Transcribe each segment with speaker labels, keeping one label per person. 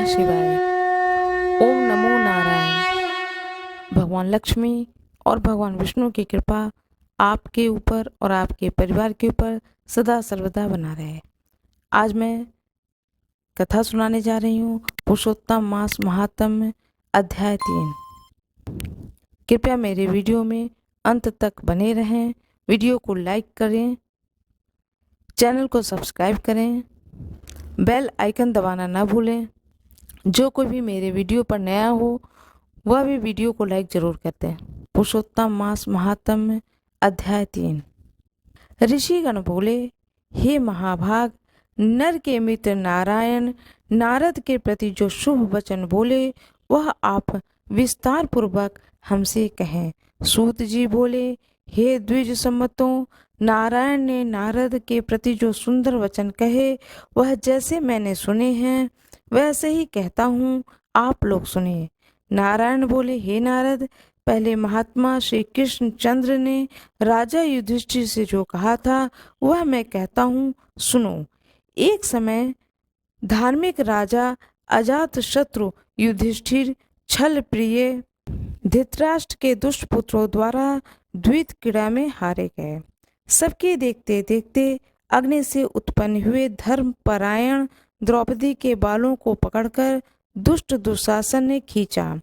Speaker 1: शिवाय। ओम नमो नारायण। भगवान लक्ष्मी और भगवान विष्णु की कृपा आपके ऊपर और आपके परिवार के ऊपर सदा सर्वदा बना रहे। आज मैं कथा सुनाने जा रही हूँ पुरुषोत्तम मास महात्म्य अध्याय 3। कृपया मेरे वीडियो में अंत तक बने रहें। वीडियो को लाइक करें, चैनल को सब्सक्राइब करें, बेल आइकन दबाना ना भूलें। जो कोई भी मेरे वीडियो पर नया हो वह भी वीडियो को लाइक जरूर करते हैं। पुरुषोत्तम मास महात्म्य अध्याय 3। ऋषिगण बोले, हे महाभाग, नर के मित्र नारायण नारद के प्रति जो शुभ वचन बोले वह आप विस्तार पूर्वक हमसे कहें। सूत जी बोले, हे द्विज सम्मतों, नारायण ने नारद के प्रति जो सुंदर वचन कहे वह जैसे मैंने सुने हैं वैसे ही कहता हूँ, आप लोग सुनिए। नारायण बोले, हे नारद, पहले महात्मा श्री कृष्ण चंद्र ने राजा युधिष्ठिर से जो कहा था वह मैं कहता हूँ, सुनो। एक समय धार्मिक राजा अजात शत्रु युधिष्ठिर छल प्रिय धृतराष्ट्र के दुष्ट पुत्रों द्वारा द्वित क्रीड़ा में हारे गए। सबके देखते देखते अग्नि से उत्पन्न हुए धर्म परायण द्रौपदी के बालों को पकड़कर दुष्ट दुशासन ने खींचा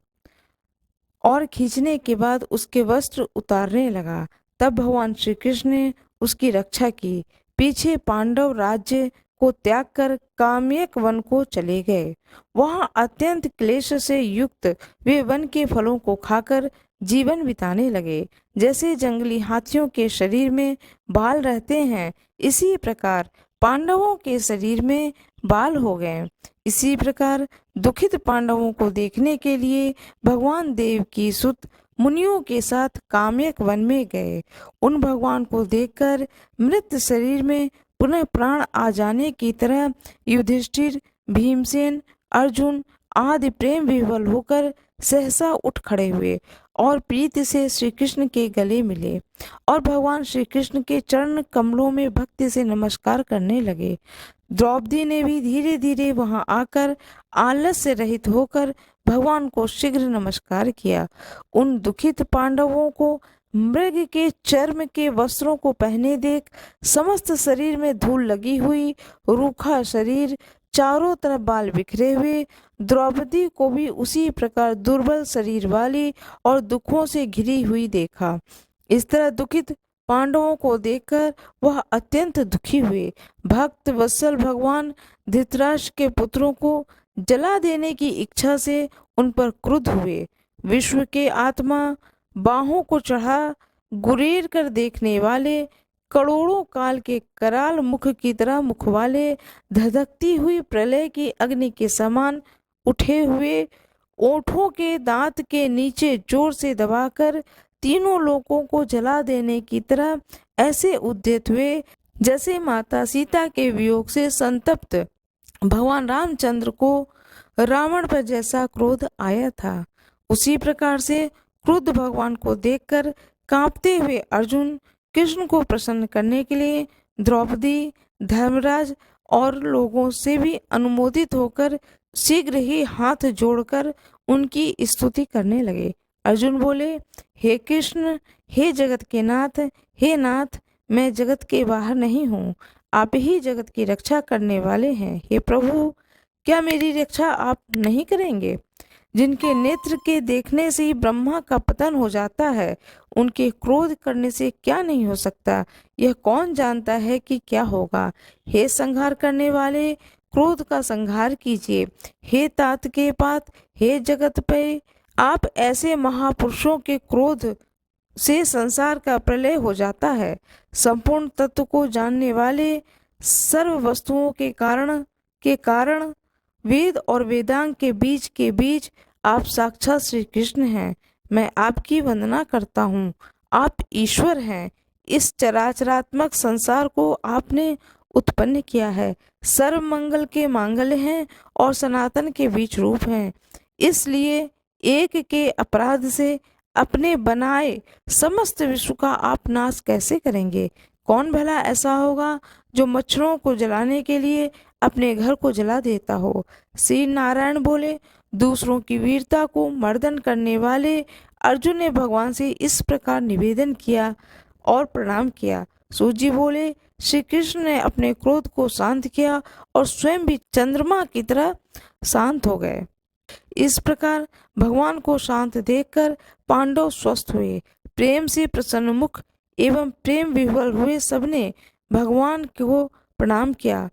Speaker 1: और खींचने के बाद उसके वस्त्र उतारने लगा। तब भगवान श्री कृष्ण ने उसकी रक्षा की। पीछे पांडव राज्य को त्याग कर काम्यक वन को चले गए। वहां अत्यंत क्लेश से युक्त वे वन के फलों को खाकर जीवन बिताने लगे। जैसे जंगली हाथियों के शरीर में बाल रहते हैं, इसी प्रकार पांडवों के शरीर में बाल हो गए। इसी प्रकार दुखित पांडवों को देखने के लिए भगवान देव की सुत मुनियों के साथ काम्यक वन में गए। उन भगवान को देखकर मृत शरीर में पुनः प्राण आ जाने की तरह युधिष्ठिर, भीमसेन, अर्जुन आदि प्रेम विह्वल होकर सहसा उठ खड़े हुए और प्रीति से श्री कृष्ण के गले मिले और भगवान श्री कृष्ण के चरण कमलों में भक्ति से नमस्कार करने लगे। द्रौपदी ने भी धीरे धीरे वहां आकर आलस से रहित होकर भगवान को शीघ्र नमस्कार किया। उन दुखित पांडवों को मृग के चर्म के वस्त्रों को पहने देख समस्त शरीर में धूल लगी हुई, रूखा शरीर, चारों तरफ बाल बिखरे हुए, द्रौपदी को भी उसी प्रकार दुर्बल शरीर वाली और दुखों से घिरी हुई देखा। इस तरह दुखित पांडवों को देखकर वह अत्यंत दुखी हुए। भक्त वत्सल भगवान धृतराष्ट्र के पुत्रों को जला देने की इच्छा से उन पर क्रुद्ध हुए। विश्व के आत्मा, बाहों को चढ़ा गुरेर कर देखने वाले, करोड़ों काल के कराल मुख की तरह मुख वाले, धधकती हुई प्रलय की अग्नि के समान उठे हुए, ओठों के दांत के नीचे जोर से दबाकर तीनों लोकों को जला देने की तरह ऐसे उद्यत हुए जैसे माता सीता के वियोग से संतप्त भगवान रामचंद्र को रावण पर जैसा क्रोध आया था। उसी प्रकार से क्रुद्ध भगवान को देखकर कांपते हुए अर्जुन कृष्ण को प्रसन्न करने के लिए द्रौपदी, धर्मराज और लोगों से भी अनुमोदित होकर शीघ्र ही हाथ जोड़कर उनकी स्तुति करने लगे। अर्जुन बोले, हे कृष्ण, हे जगत के नाथ, हे नाथ, मैं जगत के बाहर नहीं हूँ, आप ही जगत की रक्षा करने वाले हैं। हे प्रभु, क्या मेरी रक्षा आप नहीं करेंगे? जिनके नेत्र के देखने से ही ब्रह्मा का पतन हो जाता है, उनके क्रोध करने से क्या नहीं हो सकता, यह कौन जानता है कि क्या होगा। हे संहार करने वाले, क्रोध का संहार कीजिए। हे तात के पात, हे जगत पे, आप ऐसे महापुरुषों के क्रोध से संसार का प्रलय हो जाता है। संपूर्ण तत्व को जानने वाले, सर्व वस्तुओं के कारण वेद और वेदांग के बीच आप साक्षात श्री कृष्ण हैं। मैं आपकी वंदना करता हूँ। आप ईश्वर हैं। इस चराचरात्मक संसार को आपने उत्पन्न किया है। सर्व मंगल के मांगल्य हैं और सनातन के बीच रूप हैं। इसलिए एक के अपराध से अपने बनाए समस्त विश्व का आप नाश कैसे करेंगे? कौन भला ऐसा होगा जो मच्छरों को जलाने के लिए अपने घर को जला देता हो। श्री नारायण बोले, दूसरों की वीरता को मर्दन करने वाले अर्जुन ने भगवान से इस प्रकार निवेदन किया और प्रणाम किया। सूत जी बोले, श्री कृष्ण ने अपने क्रोध को शांत किया और स्वयं भी चंद्रमा की तरह शांत हो गए। इस प्रकार भगवान को शांत देखकर पांडव स्वस्थ हुए। प्रेम से प्रसन्न मुख एवं प्रेम विह्वल हुए सबने भगवान को प्रणाम किया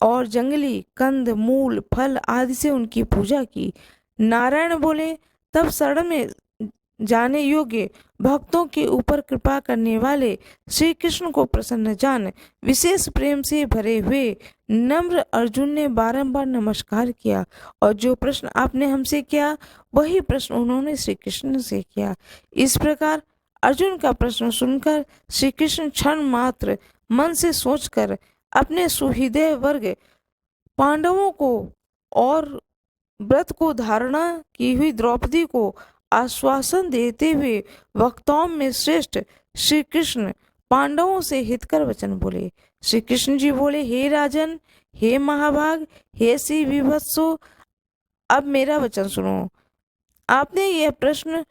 Speaker 1: और जंगली कंद मूल फल आदि से उनकी पूजा की। नारायण बोले, तब शरण में जाने योग्य भक्तों के ऊपर कृपा करने वाले श्री कृष्ण को प्रसन्न जान विशेष प्रेम से भरे हुए नम्र अर्जुन ने बारंबार नमस्कार किया और जो प्रश्न आपने हमसे किया वही प्रश्न उन्होंने श्री कृष्ण से किया। इस प्रकार अर्जुन का प्रश्न सुनकर श्री कृष्ण क्षण मात्र मन से सोचकर अपने सुहृदय वर्ग पांडवों को और व्रत को धारणा की हुई द्रौपदी को आश्वासन देते हुए वक्ताओं में श्रेष्ठ श्री कृष्ण पांडवों से हितकर वचन बोले। श्री कृष्ण जी बोले, हे राजन, हे महाभाग, हे श्री विवत्सो, अब मेरा वचन सुनो। आपने यह प्रश्न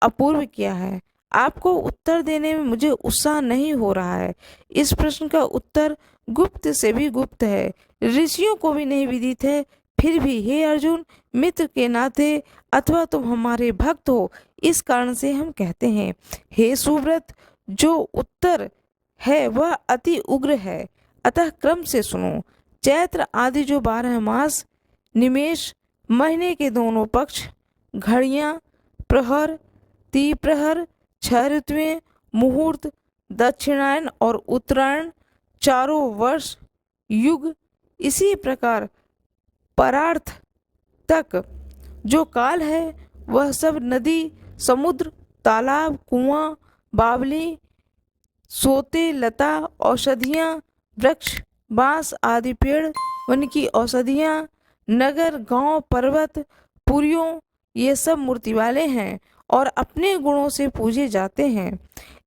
Speaker 1: अपूर्व किया है। आपको उत्तर देने में मुझे उत्साह नहीं हो रहा है। इस प्रश्न का उत्तर गुप्त से भी गुप्त है, ऋषियों को भी नहीं विदित है। फिर भी हे अर्जुन, मित्र के नाते अथवा तुम हमारे भक्त हो, इस कारण से हम कहते हैं। हे सुव्रत, जो उत्तर है वह अति उग्र है, अतः क्रम से सुनो। चैत्र आदि जो 12 मास, निमेष, महीने के दोनों पक्ष, घड़ियां, प्रहर, तिप्रहर, 6 ऋतुएं, मुहूर्त, दक्षिणायन और उत्तरायण, चारों वर्ष, युग, इसी प्रकार परार्थ तक जो काल है वह सब नदी, समुद्र, तालाब, कुआं, बावली, सोते, लता, औषधियाँ, वृक्ष, बांस आदि पेड़, उनकी औषधियाँ, नगर, गांव, पर्वत, पुरियों, ये सब मूर्ति वाले हैं और अपने गुणों से पूजे जाते हैं।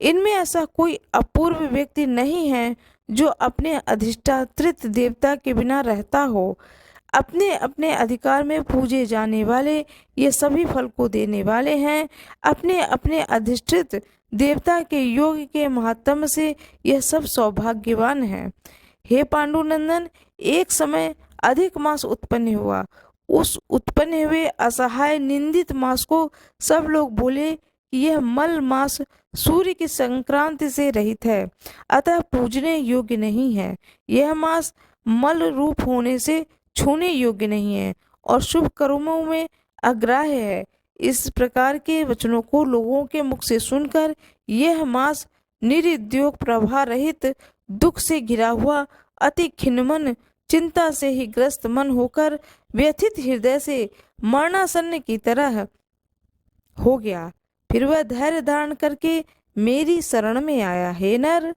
Speaker 1: इनमें ऐसा कोई अपूर्व व्यक्ति नहीं है जो अपने अधिष्ठात्रित देवता के बिना रहता हो। अपने अपने अधिकार में पूजे जाने वाले ये सभी फल को देने वाले हैं। अपने अपने अधिष्ठित देवता के योग के महात्म से यह सब सौभाग्यवान हैं। हे पांडुनंदन, एक समय अधिक मास उत्पन्न हुआ। उस उत्पन्न हुए असहाय निंदित मास को सब लोग बोले कि यह मल मास सूर्य की संक्रांति से रहित है, अतः पूजने योग्य नहीं है। यह मास मल रूप होने से छूने योग्य नहीं है और शुभ कर्मों में अग्राह्य है। इस प्रकार के वचनों को लोगों के मुख से सुनकर यह मास निरुद्योग, प्रभा रहित, दुख से घिरा हुआ, अति खिन्नमन, चिंता से ही ग्रस्त मन होकर व्यथित हृदय से मरणासन्न की तरह हो गया। फिर वह धैर्य धारण करके मेरी शरण में आया। हे नर,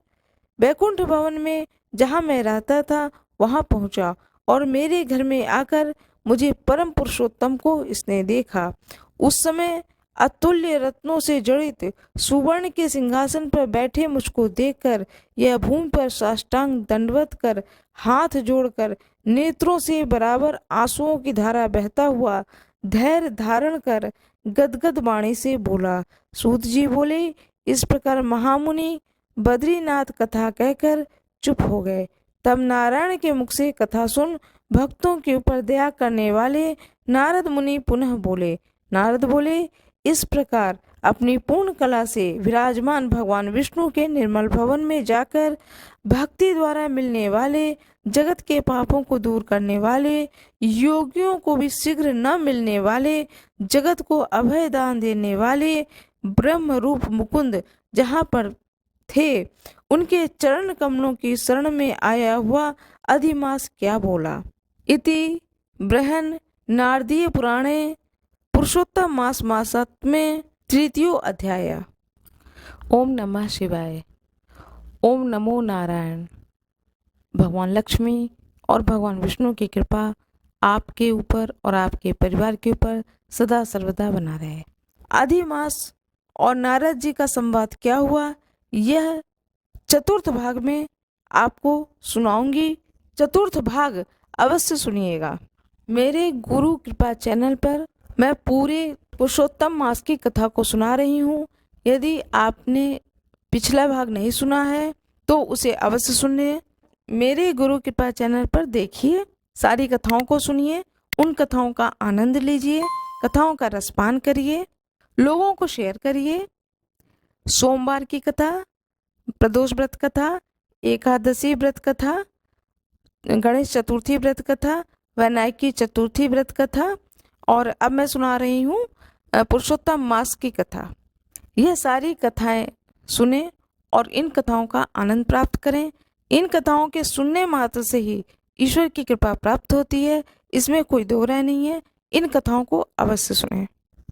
Speaker 1: वैकुंठ भवन में जहाँ मैं रहता था वहां पहुंचा और मेरे घर में आकर मुझे परम पुरुषोत्तम को इसने देखा। उस समय अतुल्य रत्नों से जड़ित सुवर्ण के सिंहासन पर बैठे मुझको देखकर यह भूमि पर साष्टांग दंडवत कर, हाथ जोड़कर, नेत्रों से बराबर आंसुओं की धारा बहता हुआ धैर्य धारण कर गदगद वाणी से बोला। सूत जी बोले, इस प्रकार महामुनि बद्रीनाथ कथा कहकर चुप हो गए। तब नारायण के मुख से कथा सुन भक्तों के ऊपर दया करने वाले नारद मुनि पुनः बोले। नारद बोले, इस प्रकार अपनी पूर्ण कला से विराजमान भगवान विष्णु के निर्मल भवन में जाकर भक्ति द्वारा मिलने वाले, जगत के पापों को दूर करने वाले, योगियों को भी शीघ्र न मिलने वाले, जगत को अभय दान देने वाले ब्रह्म रूप मुकुंद जहाँ पर थे उनके चरण कमलों की शरण में आया हुआ अधिमास क्या बोला। इति बृहन नारदीय पुराणे पुरुषोत्तम मास मासात्म्य तृतीयो अध्याय। ओम नमः शिवाय। ओम नमो नारायण। भगवान लक्ष्मी और भगवान विष्णु की कृपा आपके ऊपर और आपके परिवार के ऊपर सदा सर्वदा बना रहे। अधिमास और नारद जी का संवाद क्या हुआ, यह चतुर्थ भाग में आपको सुनाऊंगी। चतुर्थ भाग अवश्य सुनिएगा। मेरे गुरु कृपा चैनल पर मैं पूरे पुरुषोत्तम मास की कथा को सुना रही हूँ। यदि आपने पिछला भाग नहीं सुना है तो उसे अवश्य सुनिए। मेरे गुरु कृपा चैनल पर देखिए, सारी कथाओं को सुनिए, उन कथाओं का आनंद लीजिए, कथाओं का रसपान करिए, लोगों को शेयर करिए। सोमवार की कथा, प्रदोष व्रत कथा, एकादशी व्रत कथा, गणेश चतुर्थी व्रत कथा, वैनायक की चतुर्थी व्रत कथा, और अब मैं सुना रही हूँ पुरुषोत्तम मास की कथा। यह सारी कथाएं सुने और इन कथाओं का आनंद प्राप्त करें। इन कथाओं के सुनने मात्र से ही ईश्वर की कृपा प्राप्त होती है, इसमें कोई दो राय नहीं है। इन कथाओं को अवश्य सुनें।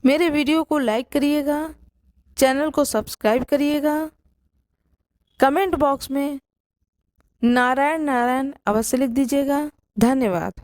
Speaker 1: मेरे वीडियो को लाइक करिएगा, चैनल को सब्सक्राइब करिएगा, कमेंट बॉक्स में नारायण नारायण अवश्य लिख दीजिएगा। धन्यवाद।